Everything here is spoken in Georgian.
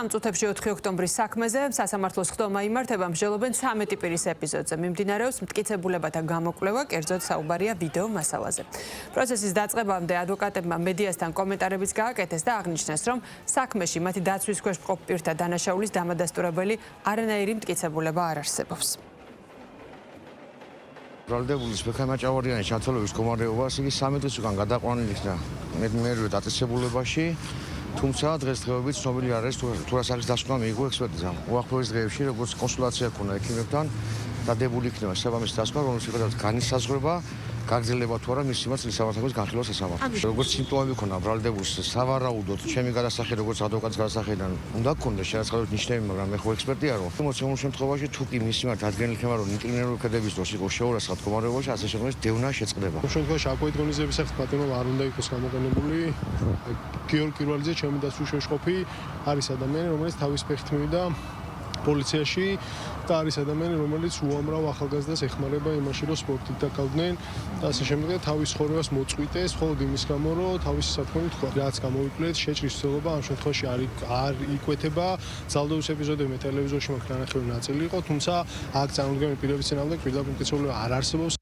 ამ წუთებში 4 ოქტომბრის საქმეზე სასამართლოს ხდომა იმართება მსჯელობენ 13 პირის ეპიზოდზე. მიმდინარეობს მტკიცებულებათა გამოკვლევა, კერძოდ საუბარია ვიდეო მასალაზე. პროცესის დაწყებამდე ადვოკატებმა მედიასთან კომენტარებიც გააკეთეს და აღნიშნეს, რომ საქმეში მათი დაცვის ქვეშ მყოფ პირთა დანაშაულის დამადასტურებელი არანაირი მტკიცებულება არ არსებობს. ბრალდებულის მექანაჭავარიანი ჩათვალების მდგომარეობას იგი 13 დღის უკან გადაყვანილი იქნა მერვე დაწესებულებაში. თუმცა დღესდღეობით ცნობილი არ არის თუ რა სახის დასკვნა მიიღო ექსპერტიზამ. უახლოეს დღეებში როგორც კონსულტაცია ქონა ექიმებთან დადებული იქნება შესაბამისი დასკვნა, რომელიც მიუხედავად განისაზღვრება გაგრძელება თუ არა მის სიმართლის სამართლის განხილვა სასამართლოში. როგორც სიმპტომები ქონა ბრალდებულს სავარაუდოდ ჩემი გადასახი როგორც ადვოკატის გადასახიდან უნდა გქონდეს შეაცხადოთ ნიშნები, მაგრამ მე ხო ექსპერტია რომ შემოწმებულ შემთხვევაში თუ კი მის მიმართ ადგენილი იქნება რომ ინკრინირებული ხედების დროს იყო შეურაცხად მდგომარეობაში, ასე შემდგომში დევნა შეწყდება. ამ შემთხვევაში აკვეთგონიზების სახით პატიმრობა არ უნდა იყოს გამოყენებული. გიორგი კირვალიძე ჩემი დაცვის შეშყოფი არის ადამიანი, რომელიც თავის ფეხით მივიდა პოლიციაში და არის ადამიანი, რომელიც უამრავ ახალგაზრდას ეხმარება იმაში, რომ სპორტით დაკავდნენ და ასე შემდეგ თავის ცხოვრებას მოწყვიტეს, მხოლოდ იმის გამო, რომ თავისი სათქმელი თქვა, რაც გამოვიკლეთ, შეჭრის ცდელობა ამ შემთხვევაში არ იკვეთება. ძალდობის ეპიზოდები მე ტელევიზორში მაქვს ნანახევარი ნაწილი იყო, თუმცა აქ წარმოდგენილი პირების წინააღმდეგ პირდაპირ მტკიცებულება არ არსებობს.